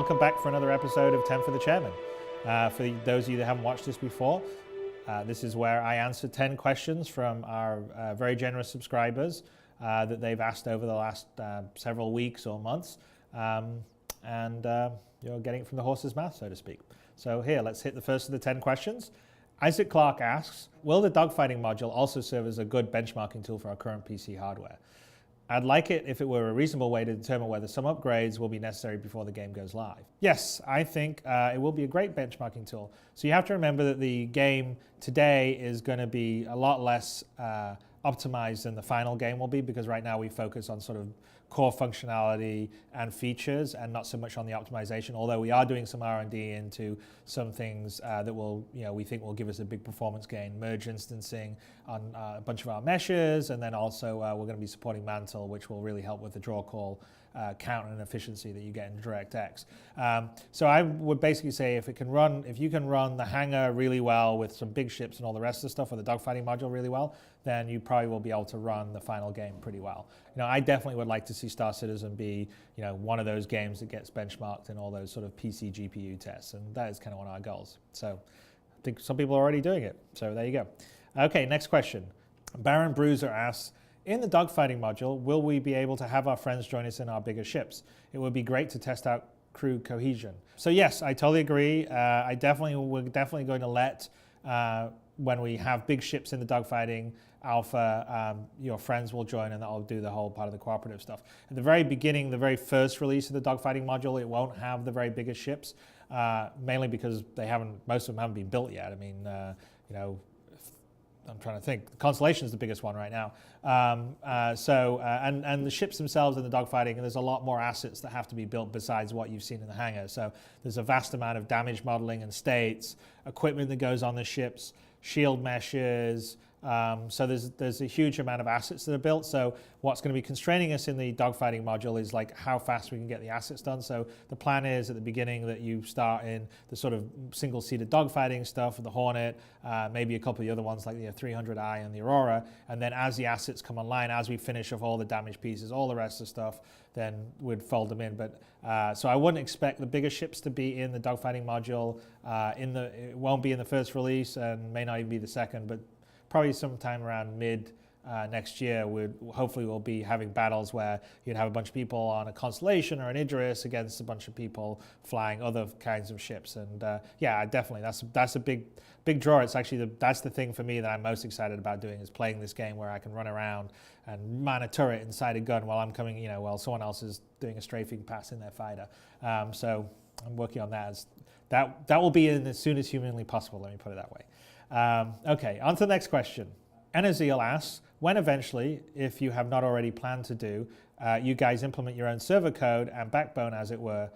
welcome back for another episode of 10 for the Chairman. For those of you that haven't watched this before, this is where I answer 10 questions from our very generous subscribers that they've asked over the last several weeks or months. You're getting it from the horse's mouth, so to speak. So here, let's hit the first of the 10 questions. Isaac Clark asks, will the dogfighting module also serve as a good benchmarking tool for our current PC hardware? I'd like it if it were a reasonable way to determine whether some upgrades will be necessary before the game goes live. Yes, I think it will be a great benchmarking tool. So you have to remember that the game today is going to be a lot less optimized than the final game will be, because right now we focus on sort of core functionality and features and not so much on the optimization, although we are doing some R&D into some things that will, we think will give us a big performance gain. Merge instancing on a bunch of our meshes, and then also we're going to be supporting Mantle, which will really help with the draw call count and efficiency that you get in DirectX. So I would basically say if you can run the hangar really well with some big ships and all the rest of the stuff, or the dogfighting module really well, then you probably will be able to run the final game pretty well. I definitely would like to see Star Citizen be, one of those games that gets benchmarked in all those sort of PC GPU tests, and that is kind of one of our goals. So I think some people are already doing it. So there you go. Okay, next question. Baron Bruiser asks, in the dogfighting module, will we be able to have our friends join us in our bigger ships? It would be great to test out crew cohesion. So yes, I totally agree. We're definitely going to let, when we have big ships in the dogfighting alpha, your friends will join, and that'll do the whole part of the cooperative stuff. At the very beginning, the very first release of the dogfighting module, it won't have the very biggest ships, mainly because most of them haven't been built yet. I mean, I'm trying to think. The Constellation is the biggest one right now. And the ships themselves in the dogfighting, there's a lot more assets that have to be built besides what you've seen in the hangar. So there's a vast amount of damage modeling and states, equipment that goes on the ships, shield meshes. So there's a huge amount of assets that are built. So what's going to be constraining us in the dogfighting module is like how fast we can get the assets done. So the plan is at the beginning that you start in the sort of single-seated dogfighting stuff with the Hornet, maybe a couple of the other ones like the 300i and the Aurora. And then as the assets come online, as we finish off all the damage pieces, all the rest of the stuff, then we'd fold them in. But so I wouldn't expect the bigger ships to be in the dogfighting module. It won't be in the first release and may not even be the second, but probably sometime around mid next year, we'll be having battles where you'd have a bunch of people on a Constellation or an Idris against a bunch of people flying other kinds of ships. And yeah, definitely, that's a big draw. It's actually that's the thing for me that I'm most excited about doing, is playing this game where I can run around and man a turret inside a gun while I'm coming, while someone else is doing a strafing pass in their fighter. So I'm working on that. That will be in as soon as humanly possible. Let me put it that way. Okay, on to the next question. Enaziel asks, when eventually, if you have not already planned to do, you guys implement your own server code and backbone, as it were,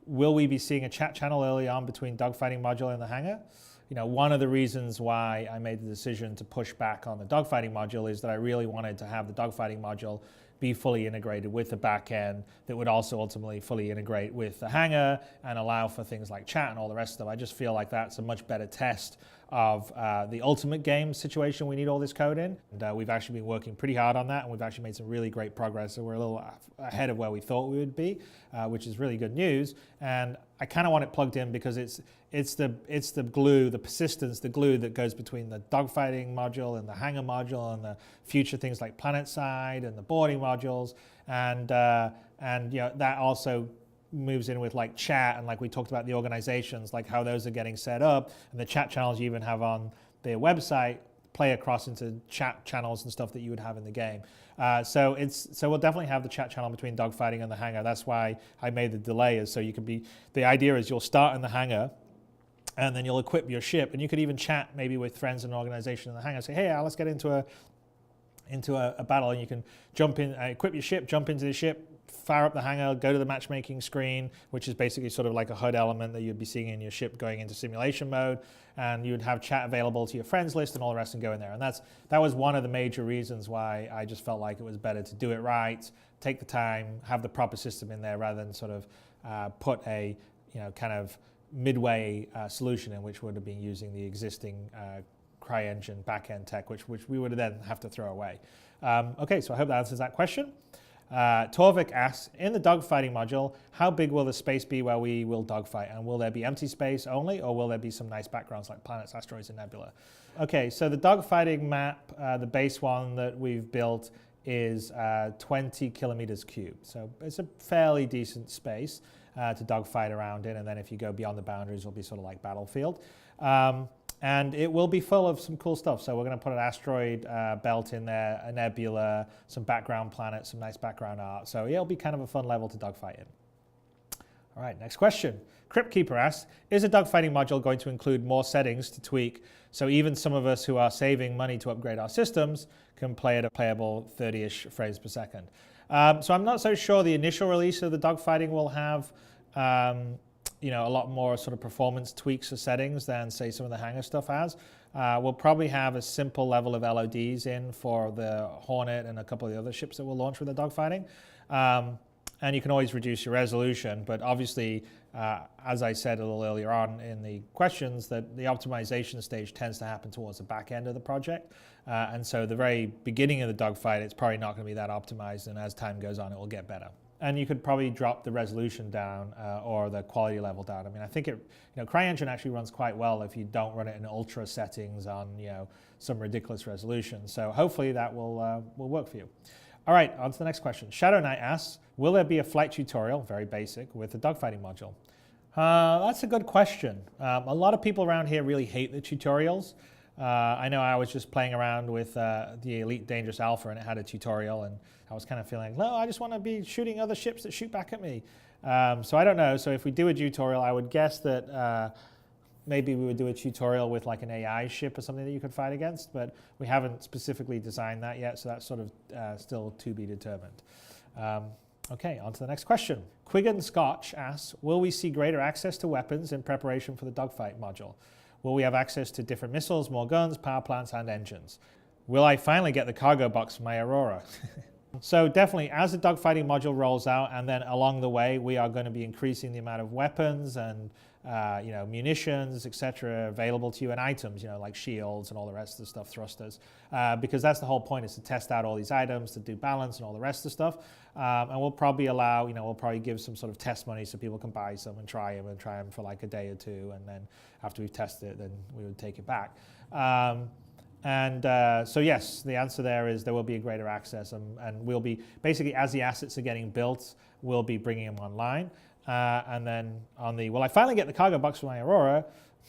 will we be seeing a chat channel early on between dogfighting module and the hangar? One of the reasons why I made the decision to push back on the dogfighting module is that I really wanted to have the dogfighting module be fully integrated with the back end that would also ultimately fully integrate with the hangar and allow for things like chat and all the rest of them. I just feel like that's a much better test of the ultimate game situation we need all this code in. And we've actually been working pretty hard on that, and we've actually made some really great progress. So we're a little ahead of where we thought we would be, which is really good news. And I kind of want it plugged in because it's the glue, the persistence, the glue that goes between the dogfighting module and the hangar module and the future things like PlanetSide and the boarding modules. And that also moves in with like chat, and like we talked about the organizations, like how those are getting set up, and the chat channels you even have on their website play across into chat channels and stuff that you would have in the game. So we'll definitely have the chat channel between dogfighting and the hangar. That's why I made the delay, is so you can be, the idea is you'll start in the hangar and then you'll equip your ship, and you could even chat maybe with friends and an organization in the hangar, say, hey, let's get into a battle, and you can jump in, equip your ship, jump into the ship, fire up the hangar, go to the matchmaking screen, which is basically sort of like a HUD element that you'd be seeing in your ship going into simulation mode, and you'd have chat available to your friends list and all the rest, and go in there. And that was one of the major reasons why I just felt like it was better to do it right, take the time, have the proper system in there, rather than sort of put a kind of midway solution in, which would have been using the existing CryEngine backend tech, which we would then have to throw away. Okay, so I hope that answers that question. Torvik asks, in the dogfighting module, how big will the space be where we will dogfight? And will there be empty space only, or will there be some nice backgrounds like planets, asteroids, and nebula? Okay, so the dogfighting map, the base one that we've built is 20 kilometers cubed. So it's a fairly decent space to dogfight around in. And then if you go beyond the boundaries, it'll be sort of like Battlefield. And it will be full of some cool stuff. So we're going to put an asteroid belt in there, a nebula, some background planets, some nice background art. So yeah, it'll be kind of a fun level to dogfight in. All right, next question. Cryptkeeper asks, is the dogfighting module going to include more settings to tweak so even some of us who are saving money to upgrade our systems can play at a playable 30-ish frames per second? So I'm not so sure the initial release of the dogfighting will have a lot more sort of performance tweaks or settings than, say, some of the hangar stuff has. We'll probably have a simple level of LODs in for the Hornet and a couple of the other ships that we'll launch with the dogfighting. And you can always reduce your resolution, but obviously, as I said a little earlier on in the questions, that the optimization stage tends to happen towards the back end of the project. And so the very beginning of the dogfight, it's probably not going to be that optimized, and as time goes on, it will get better. And you could probably drop the resolution down or the quality level down. I mean, I think CryEngine actually runs quite well if you don't run it in ultra settings on some ridiculous resolution. So hopefully that will work for you. All right, on to the next question. Shadow Knight asks, will there be a flight tutorial, very basic, with the dogfighting module? That's a good question. A lot of people around here really hate the tutorials. I know I was just playing around with the Elite Dangerous Alpha and it had a tutorial, and I was kind of feeling, no, I just want to be shooting other ships that shoot back at me. So I don't know. So if we do a tutorial, I would guess that maybe we would do a tutorial with like an AI ship or something that you could fight against, but we haven't specifically designed that yet, so that's sort of still to be determined. Okay, on to the next question. Quigan Scotch asks, will we see greater access to weapons in preparation for the dogfight module? Will we have access to different missiles, more guns, power plants, and engines? Will I finally get the cargo box for my Aurora? So definitely, as the dogfighting module rolls out, and then along the way, we are going to be increasing the amount of weapons and munitions, etc., available to you, and items, like shields and all the rest of the stuff, thrusters, because that's the whole point, is to test out all these items, to do balance and all the rest of the stuff. And we'll probably allow, we'll probably give some sort of test money so people can buy some and try them for like a day or two, and then after we've tested it, then we would take it back. So yes, the answer there is there will be a greater access, and we'll be, basically as the assets are getting built, we'll be bringing them online. And then on the, will I finally get the cargo box for my Aurora?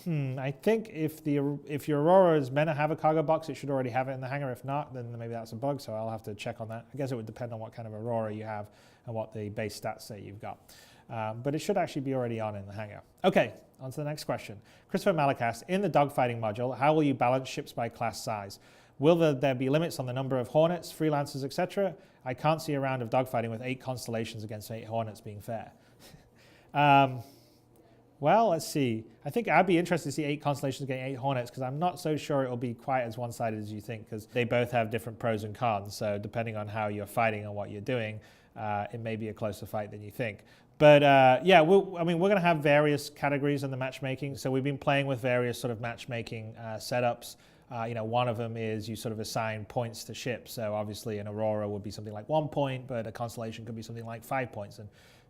I think if your Aurora is meant to have a cargo box, it should already have it in the hangar. If not, then maybe that's a bug, so I'll have to check on that. I guess it would depend on what kind of Aurora you have and what the base stats say you've got. But it should actually be already on in the hangar. Okay, on to the next question. Christopher Malik asks, in the dogfighting module, how will you balance ships by class size? Will there be limits on the number of Hornets, Freelancers, etc.? I can't see a round of dogfighting with 8 constellations against 8 Hornets being fair. Well, let's see. I think I'd be interested to see 8 constellations getting 8 Hornets, because I'm not so sure it'll be quite as one-sided as you think, because they both have different pros and cons. So depending on how you're fighting and what you're doing, it may be a closer fight than you think. But yeah, we're going to have various categories in the matchmaking. So we've been playing with various sort of matchmaking setups. One of them is you sort of assign points to ships. So obviously an Aurora would be something like 1 point, but a constellation could be something like 5 points. And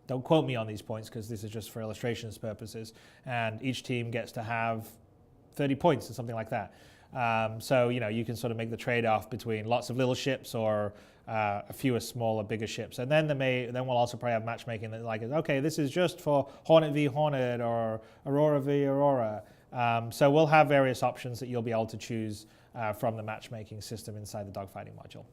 don't quote me on these points, because this is just for illustrations purposes. And each team gets to have 30 points or something like that. So you can sort of make the trade-off between lots of little ships or a fewer smaller, bigger ships. And then we'll also probably have matchmaking that like, okay, this is just for Hornet v Hornet or Aurora v Aurora. So we'll have various options that you'll be able to choose from the matchmaking system inside the dogfighting module.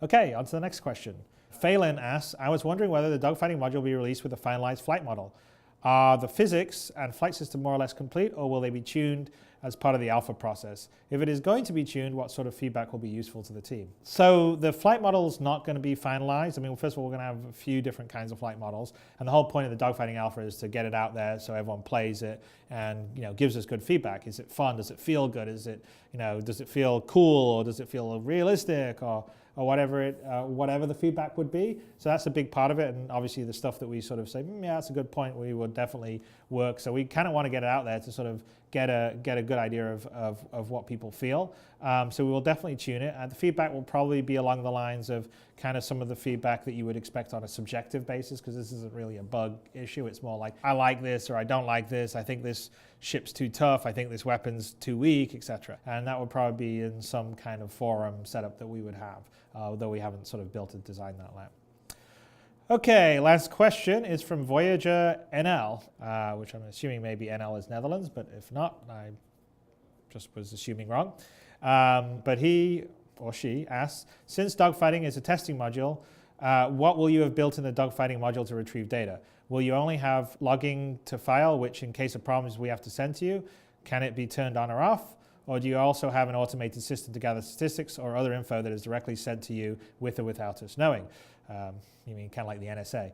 Okay, on to the next question. Phelan asks, I was wondering whether the dogfighting module will be released with a finalized flight model. Are the physics and flight system more or less complete, or will they be tuned as part of the alpha process? If it is going to be tuned, what sort of feedback will be useful to the team? So the flight model is not going to be finalized. I mean, first of all, we're going to have a few different kinds of flight models, and the whole point of the dogfighting alpha is to get it out there so everyone plays it and gives us good feedback. Is it fun? Does it feel good? Is it does it feel cool, or does it feel realistic, or whatever the feedback would be. So that's a big part of it, and obviously the stuff that we sort of say, yeah, that's a good point, we would definitely work. So we kind of want to get it out there to sort of get a good idea of what people feel. So we will definitely tune it. The feedback will probably be along the lines of kind of some of the feedback that you would expect on a subjective basis, because this isn't really a bug issue. It's more like, I like this or I don't like this. I think this ship's too tough. I think this weapon's too weak, etc. And that would probably be in some kind of forum setup that we would have, although we haven't sort of built and designed that yet. Okay, last question is from Voyager NL, which I'm assuming maybe NL is Netherlands, but if not, I just was assuming wrong. But he or she asks, since dogfighting is a testing module, what will you have built in the dogfighting module to retrieve data? Will you only have logging to file, which in case of problems we have to send to you? Can it be turned on or off? Or do you also have an automated system to gather statistics or other info that is directly sent to you with or without us knowing? You mean kind of like the NSA?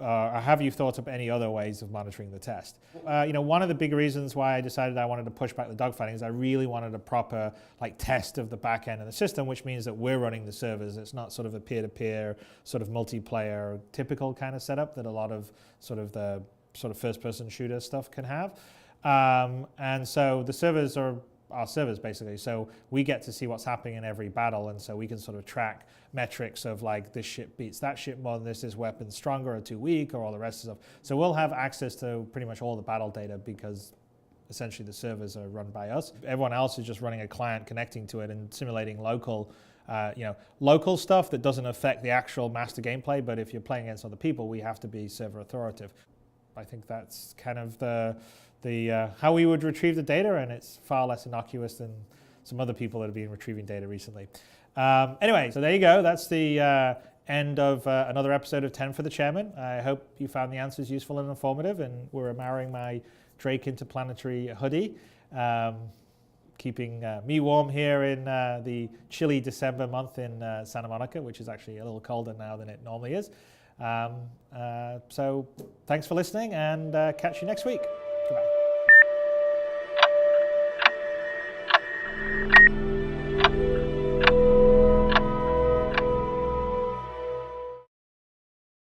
Or have you thought up any other ways of monitoring the test? One of the big reasons why I decided I wanted to push back the dogfighting is I really wanted a proper test of the back end of the system, which means that we're running the servers. It's not sort of a peer-to-peer, sort of multiplayer, typical kind of setup that a lot of the first-person shooter stuff can have. And so the servers are our servers basically, so we get to see what's happening in every battle, and so we can sort of track metrics of like this ship beats that ship more than this weapon's stronger or too weak or all the rest of stuff. So we'll have access to pretty much all the battle data because essentially the servers are run by us. Everyone else is just running a client connecting to it and simulating local stuff that doesn't affect the actual master gameplay, but if you're playing against other people, we have to be server authoritative. I think that's kind of the how we would retrieve the data, and it's far less innocuous than some other people that have been retrieving data recently. Anyway, so there you go. That's the end of another episode of 10 for the Chairman. I hope you found the answers useful and informative, and we're wearing my Drake Interplanetary hoodie, keeping me warm here in the chilly December month in Santa Monica, which is actually a little colder now than it normally is. So thanks for listening, and catch you next week.